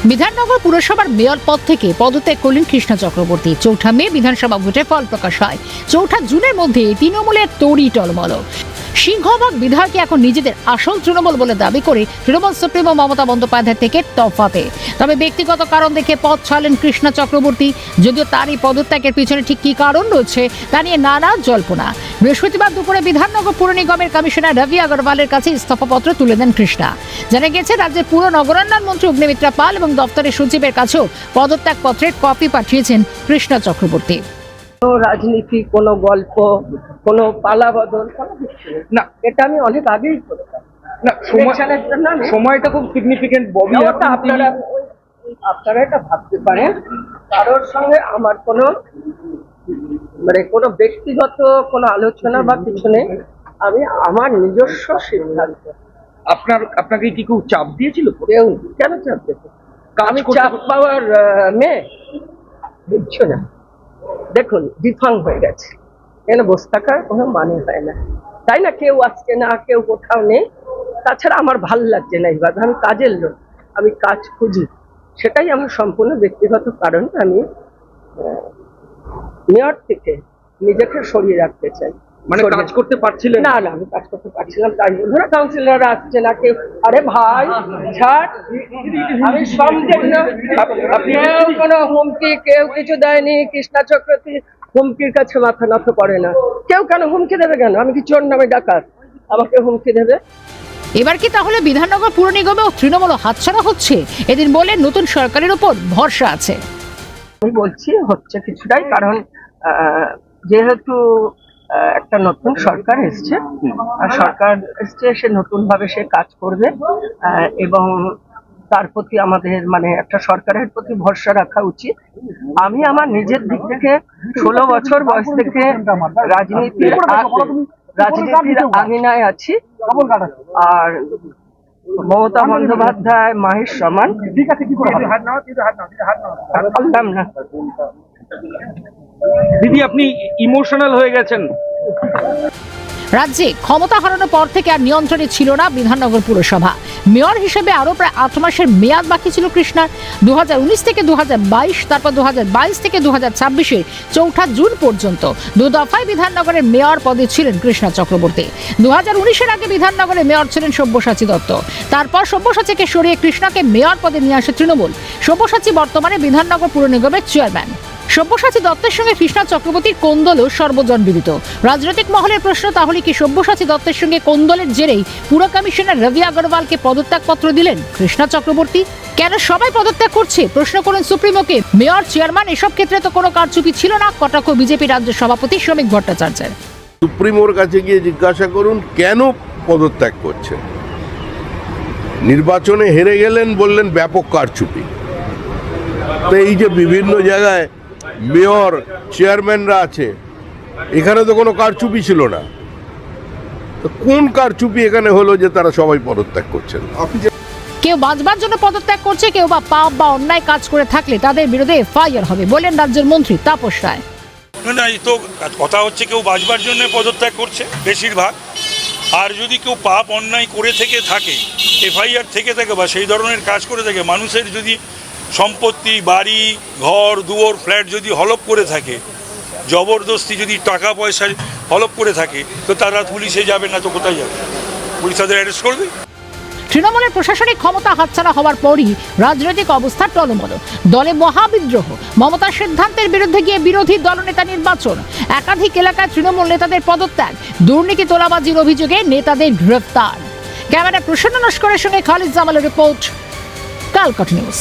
বিধাননগর পুরসভার মেয়র পদ থেকে পদত্যাগ করলেন কৃষ্ণা চক্রবর্তী। ৪ঠা মে বিধানসভা ভোটে ফল প্রকাশ হয়। ৪ঠা জুনের মধ্যে তৃণমূলের তড়ি টলমল। সিংহভাগ বিধায়ক এখন নিজেদের আসল তৃণমূল বলে দাবি করে তৃণমূল সুপ্রিমো মমতা বন্দ্যোপাধ্যায় থেকে তফাতে। তবে ব্যক্তিগত কারণ দেখে পদ ছাড়লেন কৃষ্ণা চক্রবর্তী। যদিও তার এই পদত্যাগের পিছনে ঠিক কি কারণ রয়েছে তা নিয়ে নানা জল্পনা। বৃহস্পতিবার দুপুরে বিধাননগর পুর নিগমের কমিশনার রবি আগরওয়ালের কাছে ইস্তফাপত্র তুলে দেন কৃষ্ণা। জানা গেছে রাজ্যের পুর নগরায়ণ মন্ত্রী অগ্নিমিত্রা পাল এবং দপ্তরের সচিবের কাছেও পদত্যাগপত্রের কপি পাঠিয়েছেন কৃষ্ণা চক্রবর্তী। রাজনীতি, কোনো গল্প, কোনো পালা বদল না, এটা আমি অনেক আগেই করতাম না। সময়টা খুব সিগনিফিকেন্ট। ববি আপনারা এটা ভাবতে পারেন কারোর সঙ্গে আমার কোনো কোনো ব্যক্তিগত কোনো আলোচনা বা কিছু নেই। আমি আমার নিজস্ব সিদ্ধান্ত। আপনাকে কি কেউ চাপ দিয়েছিল? কেউ কেন চাপ দিয়েছে? আমি চাপ পাওয়ার মেয়ে বুঝছো না। দেখুন, ডিফাং হয়ে গেছে, এখানে বসে থাকার কোনো মানে হয় না, তাই না? কেউ আসছে না, কেউ কোথাও নেই। তাছাড়া আমার ভাল লাগছে না এইভাবে। আমি কাজের লোক, আমি কাজ খুঁজি, সেটাই আমার সম্পূর্ণ ব্যক্তিগত কারণে আমি মেয়র থেকে নিজেকে সরিয়ে রাখতে চাই। মানে কাজ করতে পারছিলেন না? না, আমি কাজ করতে পারছিলাম, তাই বলবো না। কাউন্সিলররা আসছে না, কেউ। আরে ভাই ছাড়, আমি সম্পূর্ণ। কেউ কোনো হুমকি, কেউ কিছু দেয়নি। কৃষ্ণা চক্রবর্তী হুমকির কাছে মাথা নত করে না। কেউ কেন হুমকি দেবে? কেন? আমি কি চোর নামে ডাকাত আমাকে হুমকি দেবে? এবার কি তাহলে বিধাননগর পুর নিগমেও তৃণমূল হাতছাড়া হচ্ছে? এদিন বলে নতুন সরকারের উপর ভরসা আছে। আমি বলছি হচ্ছে কিছুটাই, কারণ যেহেতু একটা নতুন সরকার এসছে, সরকার এসছে, সে নতুন ভাবে সে কাজ করবে এবং তার প্রতি আমাদের একটা সরকারের প্রতি ভরসা রাখা উচিত। আমি আমার নিজের দিক থেকে 16 বছর বয়স থেকে রাজনীতির আঙিনায় আছি, আর মমতা বন্দ্যোপাধ্যায় মাহির সমান। দিদি, আপনি ইমোশনাল হয়ে গেছেন। রাজ্যে ক্ষমতা হারানোর পর থেকে আর নিয়ন্ত্রণে ছিল না বিধাননগর পুরসভা। মেয়র হিসেবে আরো প্রায় 8 মাসের মেয়াদ বাকি ছিল কৃষ্ণার। 2019 থেকে 2022, তারপর 2022 থেকে 2026 4ঠা জুন পর্যন্ত 2 দফায় বিধাননগরের মেয়র পদে ছিলেন কৃষ্ণা চক্রবর্তী। 2019-এর আগে বিধাননগরের মেয়র ছিলেন সব্যসাচী দত্ত। তারপর সব্যসাচীকে সরিয়ে কৃষ্ণাকে মেয়র পদে নিয়ে আসে তৃণমূল। সব্যসাচী বর্তমানে বিধাননগর পুর নিগমের চেয়ারম্যান। সব্যসাচী দত্তের সঙ্গে কৃষ্ণা চক্রবর্তীর কোন্দলও সর্বজনবিদিত। রাজনৈতিক মহলের প্রশ্ন, তাহলে কি সব্যসাচী দত্তের সঙ্গে কোন্দলের জেরেই পুর কমিশনার রবি আগরওয়ালকে পদত্যাগপত্র দিলেন কৃষ্ণা চক্রবর্তী? কেন সবাই পদত্যাগ করছে প্রশ্ন করেন সুপ্রিমোকে মেয়র, চেয়ারম্যান। এসব ক্ষেত্রে তো কোনো কারচুপি ছিল না, কটাক্ষ বিজেপি রাজ্য সভাপতি শ্রমিক ভট্টাচার্যের। সুপ্রিমোর কাছে গিয়ে জিজ্ঞাসা করুন কেন পদত্যাগ করছে। নির্বাচনে হেরে গেলেন, বললেন ব্যাপক কারচুপি। তো এই যে বিভিন্ন জায়গায় মেয়র, চেয়ারম্যানরা আছে, এখানে তো কোনো কারচুপি ছিল না। তো কোন কারচুপি এখানে হলো যে তারা সবাই পদত্যাগ করছেন? কেউ বাঁচবার জন্য পদত্যাগ করছে, কেউ বা পাপ বা অন্যায় কাজ করে থাকলে তাদের বিরুদ্ধে এফআইআর হবে বলেন রাজ্যের মন্ত্রী তাপস রায়। না, এই তো কথা হচ্ছে কেউ বাঁচবার জন্য পদত্যাগ করছে বেশিরভাগ। আর যদি কেউ পাপ অন্যায় করে থাকে, এফআইআর থেকে থাকে বা সেই ধরনের কাজ করে থাকে, মানুষের যদি সম্পত্তি, বাড়ি, ঘর দুয়ার, ফ্ল্যাট যদি হলপ করে থাকে, জবরদস্তি যদি টাকা পয়সা হলপ করে থাকে, তো তারা পুলিশে যাবে না তো কোথায় যাবে? পুলিশ তাদের অ্যারেস্ট করবে। তৃণমূলের প্রশাসনিক ক্ষমতা হাতছাড়া হওয়ার পরই রাজনৈতিক অবস্থা টলমল। দলে মহাবিদ্রোহ, মমতার সিদ্ধান্তের বিরুদ্ধে গিয়ে বিরোধী দলনেতা নির্বাচন, একাধিক এলাকায় তৃণমূল নেতাদের পদত্যাগ, দুর্নীতি তোলাবাজির অভিযোগে নেতাদের গ্রেফতার। ক্যামেরা প্রসন্ন নস্করের সঙ্গে খালিদ জামালের রিপোর্ট, কালকাটা নিউজ।